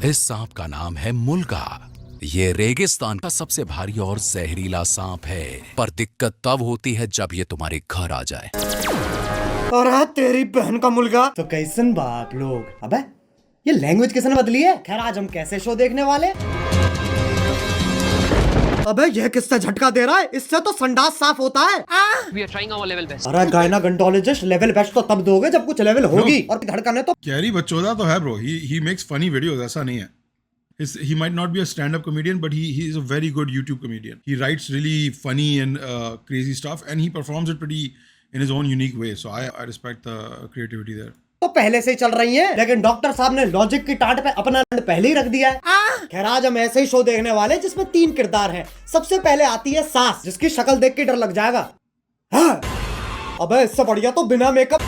इस सांप का नाम है मुल्गा। ये रेगिस्तान का सबसे भारी और जहरीला सांप है, पर दिक्कत तब होती है जब ये तुम्हारे घर आ जाए। अरे तेरी बहन का मुल्गा। तो कैसन बाप लोग, अबे ये लैंग्वेज किसने बदली है? खैर आज हम कैसे शो देखने वाले? अबे ये किससे झटका दे रहा है? इससे तो संडास साफ होता है। We are trying our level best. अरे गायनाकोलॉजिस्ट लेवल बेस्ट तो तब दोगे जब कुछ लेवल होगी। और धड़कन है तो कैरी बच्चोदा तो है bro, he makes funny videos, ऐसा नहीं है। He might not be a stand-up comedian, but he is a very good YouTube comedian. He writes really funny and crazy stuff, and he performs it pretty in his own unique way. So I respect the creativity there. तो पहले से ही चल रही है, लेकिन doctor साहब ने logic की टाट पे अपना पहले ही रख दिया है। खैर आज हम ऐसे ही शो देखने वाले जिसमें 3 किरदार हैं। सबसे पहले आती है सास, जिसकी शक्ल देख के डर लग जाएगा। हाँ। अबे इससे बढ़िया तो बिना मेकअप।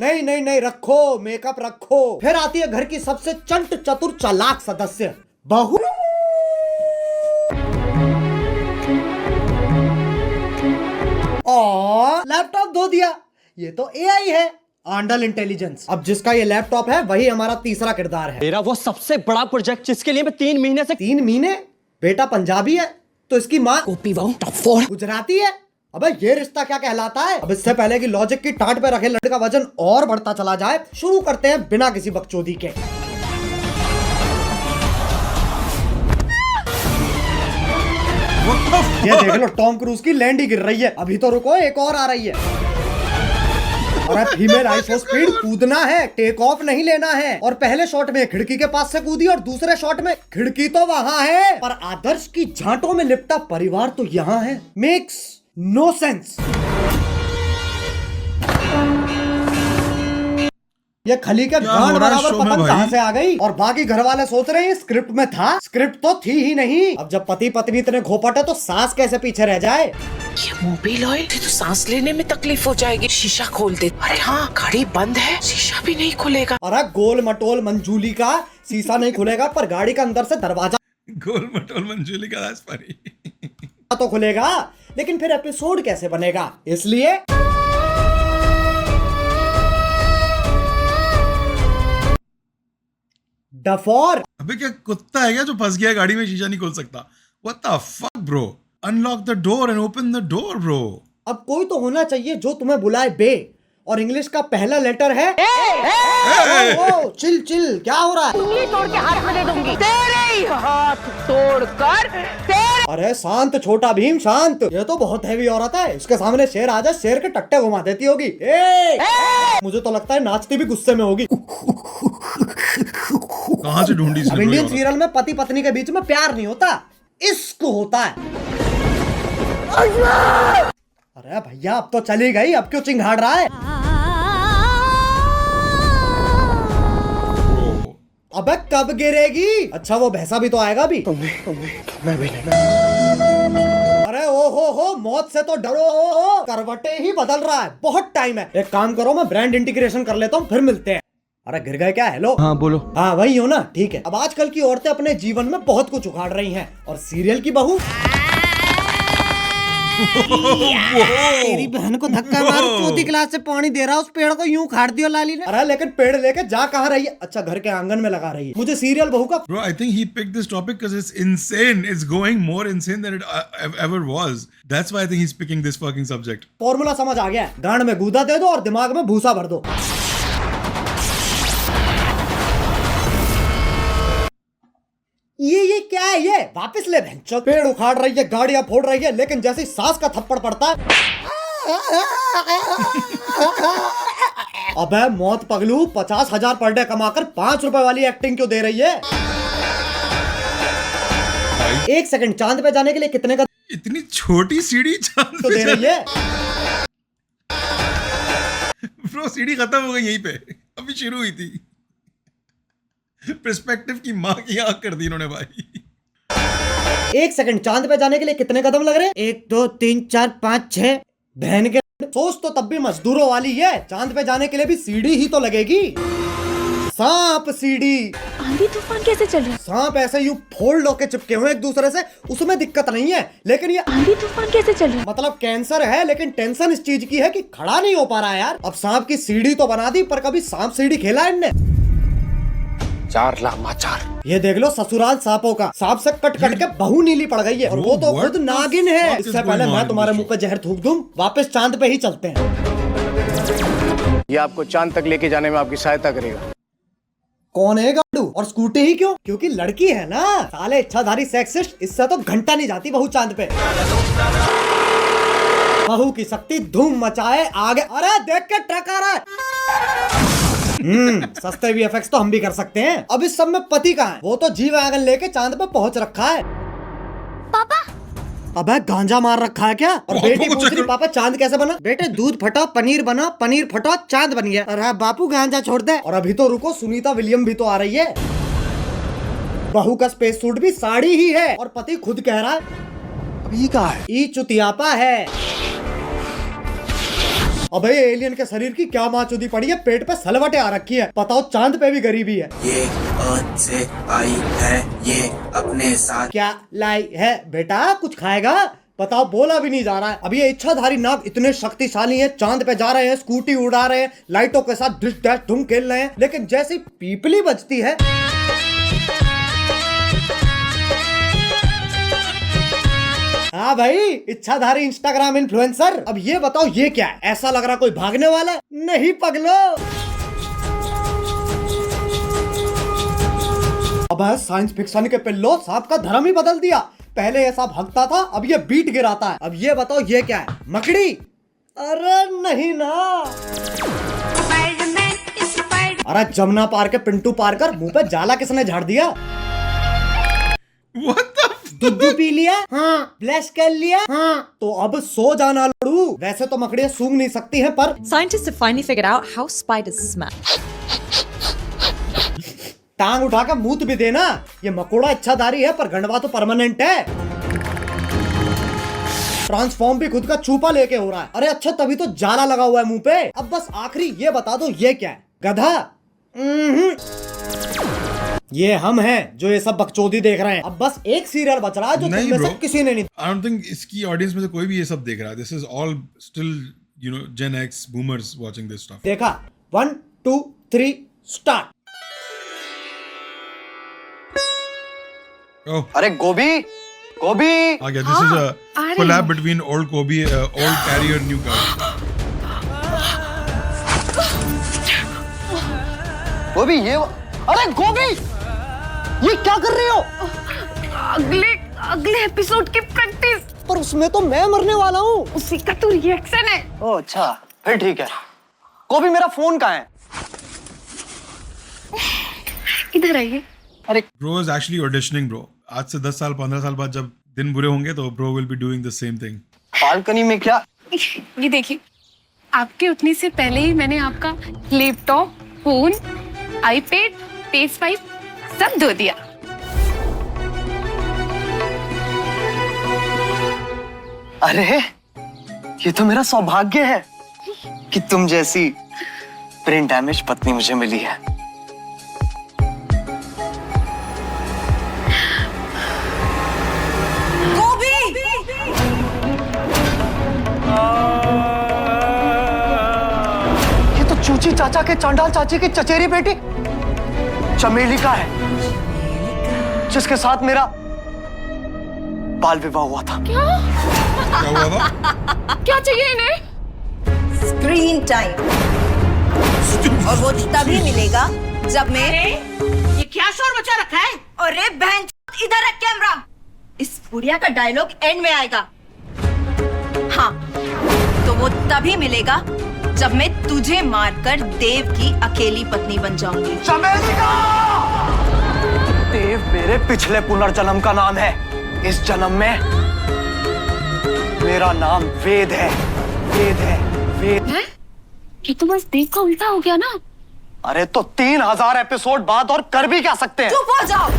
नहीं नहीं नहीं, रखो मेकअप रखो। फिर आती है घर की सबसे चंट चतुर चालाक सदस्य, बहू। और लैपटॉप धो दिया, ये तो एआई है, आंडल इंटेलिजेंस। अब जिसका ये लैपटॉप है वही हमारा तीसरा किरदार है। मेरा वो सबसे बड़ा प्रोजेक्ट जिसके लिए मैं 3 महीने से 3 महीने? बेटा पंजाबी है तो इसकी माँ गुजराती है। अबे ये रिश्ता क्या कहलाता है? अब इससे पहले कि लॉजिक की टाट पे रखे लड़के का वजन और बढ़ता चला जाए, शुरू करते हैं बिना किसी बकचोदी के। ये देख लो टॉम क्रूज की लैंड ही गिर रही है। अभी तो रुको, एक और आ रही है। और फीमेल हाई स्पीड कूदना है, टेक ऑफ नहीं लेना है। और पहले शॉट में खिड़की के पास से कूदी और दूसरे शॉट में खिड़की तो वहां है पर आदर्श की झांटों में लिपटा परिवार तो यहाँ है। Makes no sense. ये खली के गांड बराबर पतंग कहां से आ गई? और बाकी घर वाले सोच रहे हैं स्क्रिप्ट में था, स्क्रिप्ट तो थी ही नहीं। अब जब पति पत्नी इतने घोपट है तो सास कैसे पीछे रह जाए? ये मोबिल ऑयल से तो सांस लेने में तकलीफ हो जाएगी। शीशा खोल दे। अरे हाँ, गाड़ी बंद है, शीशा भी नहीं खुलेगा। अरे गोल मटोल मंजूली का शीशा नहीं खुलेगा पर गाड़ी का अंदर से दरवाजा गोल मटोल मंजूली का that's funny। तो खुलेगा, लेकिन फिर एपिसोड कैसे बनेगा? इसलिए डफोर। अबे क्या कुत्ता है क्या जो फंस गया गाड़ी में, शीशा नहीं खोल सकता? What the fuck bro? Unlock the door and open the door bro. अब कोई तो होना चाहिए जो तुम्हें बुलाए बे, और इंग्लिश का पहला लेटर है ओ, चिल चिल, क्या हो रहा है? उंगली तोड़ के हाथ में दे दूंगी, तेरे ही हाथ तोड़कर तेरे। अरे शांत छोटा भीम शांत, ये तो बहुत हैवी औरत है, इसके सामने शेर आ जाए शेर के टट्टे घुमा देती होगी। मुझे तो लगता है नाचती भी गुस्से में होगी। कहां से ढूंढी इसने? अब इंडियन सीरियल में पति पत्नी के बीच में प्यार नहीं होता, इश्क होता है। अरे भैया अब तो चली गई, अब क्यों चिंघाड़ रहा है? अबे कब गिरेगी? अच्छा वो भैंसा भी तो आएगा भी। मैं भी नहीं। अरे ओ हो मौत से तो डरो, करवटे ही बदल रहा है, बहुत टाइम है। एक काम करो, मैं ब्रांड इंटीग्रेशन कर लेता हूँ, फिर मिलते हैं। अरे गिर गए क्या? हेलो हाँ बोलो। हाँ वही हो ना, ठीक है। अब आजकल की औरतें अपने जीवन में बहुत कुछ उखाड़ रही हैं, और सीरियल की बहू तेरी बहन को धक्का मार, चौथी क्लास से पानी दे रहा उस पेड़ को यूं उखाड़ दिया लाली ने। अरे लेकिन पेड़ लेके जा कहाँ रही है? अच्छा घर के आंगन में लगा रही है। मुझे सीरियल बहू का Bro, I think he picked this topic because it's insane. It's going more insane than it ever was. That's why I think he's picking this fucking subject. Formula समझ आ गया है, गांड में गूदा दे दो और दिमाग में भूसा भर दो। ये क्या है? ये वापस ले बहन। पेड़ उखाड़ रही है, गाड़ियां फोड़ रही है, लेकिन जैसे सास का थप्पड़ पड़ता है अबे मौत पगलू, 50,000 पर डे कमाकर 5 रुपए वाली एक्टिंग क्यों दे रही है? 1 सेकंड, चांद पे जाने के लिए कितने का? इतनी छोटी सीढ़ी चांद तो दे रही है। ब्रो सीढ़ी खत्म हो गई यहीं पे, अभी शुरू हुई थी। पर्सपेक्टिव की माँ की आंख कर दी इन्होंने भाई। 1 सेकंड, चांद पे जाने के लिए कितने कदम लग रहे हैं? 1 2 3 4 5 6। बहन के सोच तो तब भी मजदूरों वाली है, चांद पे जाने के लिए भी सीढ़ी ही तो लगेगी। सांप सीढ़ी। आंधी तूफान कैसे चल रहा है? सांप ऐसे यूं फोल्ड होके चिपके हुए एक दूसरे से, उसमें दिक्कत नहीं है, लेकिन ये आंधी तूफान कैसे चल रहा है? मतलब कैंसर है, लेकिन टेंशन इस चीज की है कि खड़ा नहीं हो पा रहा है यार। अब सांप की सीढ़ी तो बना दी, पर कभी सांप सीढ़ी खेला है इनने? चार लामाचार। ये देख लो ससुराल सांपों का, सांप से कट कट के बहू नीली पड़ गई है और वो तो खुद नागिन है। इससे पहले मैं तुम्हारे मुंह पे जहर थूक दूं, वापस चांद पे ही चलते हैं। ये आपको चांद तक लेके जाने में आपकी सहायता करेगा। कौन है गाड़ू? और स्कूटी ही क्यों? क्योंकि लड़की है ना। साले इच्छाधारी सेक्सिस्ट, इससे तो घंटा नहीं जाती बहू चांद पे। बहू की शक्ति धूम मचाए आगे। अरे देख के ट्रक आ रहा है। सस्ते VFX तो हम भी कर सकते हैं। अब इस सब में पति कहाँ है? वो तो जी वैगन लेके चांद पे पहुंच रखा है। पापा अबे गांजा मार रखा है क्या? और बेटी पूछ रही पापा चांद कैसे बना? बेटे दूध फटा पनीर बना, पनीर फटा चांद बन गया। अरे बापू गांजा छोड़ दे। और अभी तो रुको, सुनीता विलियम भी तो आ रही है। बहू का स्पेस सूट भी साड़ी ही है और पति खुद कह रहा है अभी कहाँ है? ई चुतियापा है। अबे एलियन के शरीर की क्या माचुदी पड़ी है, पेट पे सलवटे आ रखी है। बताओ चांद पे भी गरीबी है। ये अर्थ से आई है, ये अपने साथ क्या लाई है बेटा? कुछ खाएगा? बताओ, बोला भी नहीं जा रहा है। अब ये इच्छाधारी नाग इतने शक्तिशाली हैं, चांद पे जा रहे हैं, स्कूटी उड़ा रहे हैं, लाइटों के साथ डिश डैश धूम खेल रहे हैं, लेकिन जैसी पीपली बजती है हाँ भाई, इच्छाधारी इंस्टाग्राम इन्फ्लुएंसर। अब ये बताओ ये क्या है? ऐसा लग रहा कोई भागने वाला है। नहीं पगलो। अब साइंस फिक्शन के पिल्लो, सांप का धर्म ही बदल दिया। पहले ये सांप हगता था, अब ये बीट गिराता है। अब ये बताओ ये क्या है? मकड़ी? अरे नहीं ना। अरे जमुना पार के पिंटू पार कर मुंह पे जाला किसने झाड़ दिया? दूध पी लिया? हाँ। ब्लश कर लिया? हाँ। तो अब सो जाना लड़ू। वैसे तो मकड़ियाँ सूंघ नहीं सकती हैं, पर Scientists have finally figured out how spiders smell. टांग उठा के मूत भी देना। ये मकोड़ा इच्छाधारी है, पर गंडवा तो परमानेंट है। ट्रांसफॉर्म भी खुद का चूपा लेके हो रहा है। अरे अच्छा, तभी तो जाला लगा हुआ है मुंह पे। अब बस आखिरी ये बता दो ये क्या है? गधा? ये हम हैं जो ये सब बकचोदी देख रहे हैं। अब बस एक सीरियल बच रहा है जो तुम में से किसी ने नहीं। I don't think इसकी ऑडियंस में से कोई भी ये सब देख रहा है। This is all still, you know, Gen X boomers watching this stuff. देखा? 1 2 3 स्टार्ट। Oh. अरे गोभी, गोभी आ गया। This is a collab between old Kobe, old carrier, new car. गोभी ये, अरे गोभी ये क्या कर रही हो? अगले एपिसोड की प्रैक्टिस। पर उसमें तो मैं मरने वाला हूँ। उसी का तो रिएक्शन है। ओह अच्छा, फिर ठीक है। गोभी मेरा फोन कहाँ है? इधर आइए। अरे Bro is actually auditioning, bro. आज से 10 साल 15 साल बाद जब दिन बुरे होंगे तो bro will be doing the same thing. Balcony में क्या? ये देखिए, आपके उठने से पहले ही मैंने आपका लैपटॉप, फोन, आईपैड, PS5 सब धो दिया। अरे ये तो मेरा सौभाग्य है कि तुम जैसी ब्रेन डैमेज पत्नी मुझे मिली है। ये तो चूची चाचा के चांडाल चाची की चचेरी बेटी चमेली का है, जिसके साथ मेरा बाल विवाह हुआ था। क्या हुआ था? क्या चाहिए इन्हें? Screen time. और वो तभी मिलेगा जब मैं। ये क्या शोर मचा रखा है? अरे बहन, इधर रख कैमरा। इस बुढ़िया का डायलॉग एंड में आएगा। हाँ, तो वो तभी मिलेगा जब मैं तुझे मारकर देव की अकेली पत्नी बन जाऊंगी। चमेलिका! देव मेरे पिछले पुनर्जन्म का नाम है। इस जन्म में मेरा नाम वेद है। वेद है, वेद है? ये तो बस देव का उल्टा हो गया ना। अरे तो 3000 एपिसोड बाद और कर भी क्या सकते हैं? चुप हो जाओ।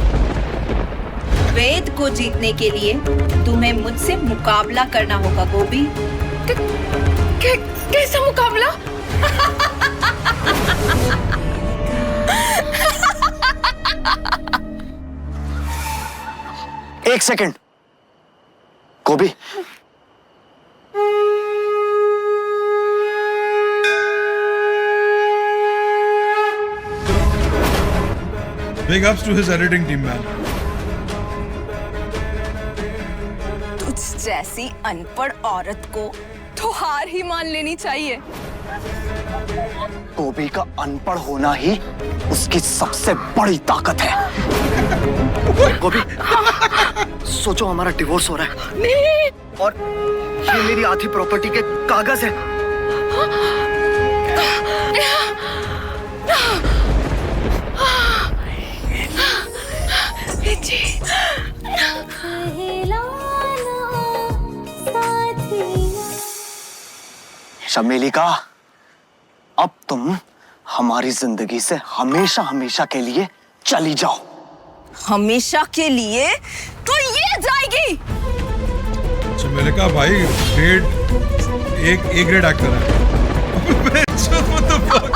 वेद को जीतने के लिए तुम्हें मुझसे मुकाबला करना होगा गोभी। कैसा मुकाबला? एक सेकंड गोभी, Big ups to his editing team, man. तुझ जैसी अनपढ़ औरत को तो हार ही मान लेनी चाहिए। गोभी का अनपढ़ होना ही उसकी सबसे बड़ी ताकत है। गोभी, सोचो हमारा डिवोर्स हो रहा है। नहीं। और ये मेरी आधी प्रॉपर्टी के कागज है। चमेली का, अब तुम हमारी जिंदगी से हमेशा हमेशा के लिए चली जाओ। हमेशा के लिए तो ये जाएगी। चमेलिका भाई ग्रेड एक ग्रेड एक्टर है। What the fuck?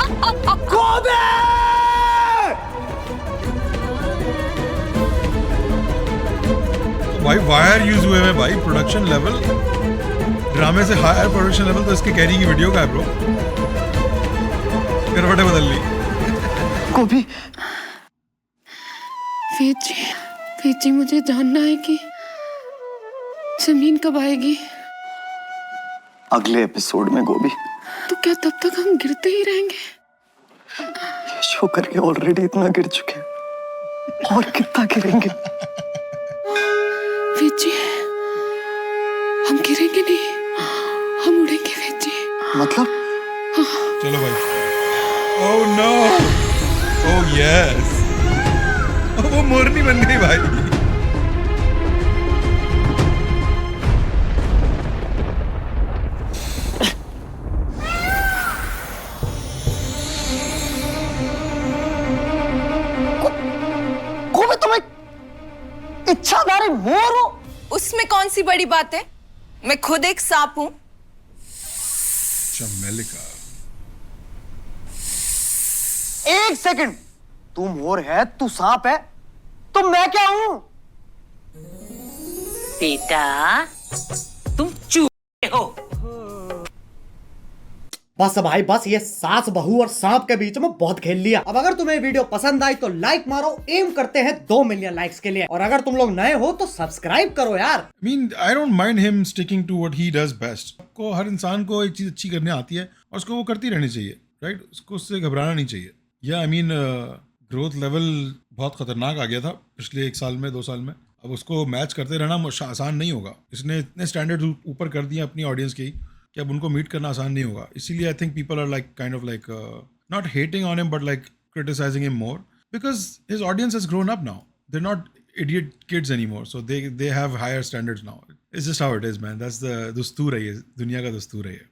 भाई वायर यूज हुए हैं भाई, प्रोडक्शन लेवल ड्रामे से हायर प्रोडक्शन लेवल तो इसके कैरी की वीडियो का है ब्रो। करवटें बदल ली। गोभी, वेद जी मुझे जानना है कि जमीन कब आएगी। अगले एपिसोड में गोभी। तो क्या तब तक हम गिरते ही रहेंगे? ये शो करके ऑलरेडी इतना गिर चुके हैं और कितना गिरेंगे। वेद जी, हम गिरेंगे नहीं, हम उड़ेंगे वेद जी। मतलब? चलो भाई। ओह नो, ओह यस, वो मोरनी बन गई भाई। गोभी, तुम एक इच्छाधारी मोर हो। उसमें कौन सी बड़ी बात है? मैं खुद एक सांप हूँ। चमेलिका, एक सेकंड, तू मोर है, तू सांप है, तो मैं क्या हूं? बेटा तुम चूहे हो। बस भाई बस, ये सास बहू और सांप के बीच में बहुत खेल लिया। अब अगर तुम्हें वीडियो पसंद आई तो लाइक मारो, एम करते हैं 2 मिलियन लाइक्स के लिए। और अगर तुम लोग नए हो तो सब्सक्राइब करो यार। I mean, I don't mind him sticking to what he does best. को हर इंसान को एक चीज अच्छी करने आती है और उसको वो करती रहनी चाहिए, राइट? उसको उससे घबराना नहीं चाहिए। या आई मीन ग्रोथ लेवल बहुत खतरनाक आ गया था पिछले 1 साल में 2 साल में। अब उसको मैच करते रहना आसान नहीं होगा। इसने इतने स्टैंडर्ड ऊपर कर दिए अपनी ऑडियंस के कि अब उनको मीट करना आसान नहीं होगा। इसीलिए I think people are like kind of like not hating on him but like criticising him more because his audience has grown up now. They are not idiot kids anymore, so they have higher standards now. It's just how it is, man. That's the दस्तूर है, ये दुनिया का दस्तूर है ये।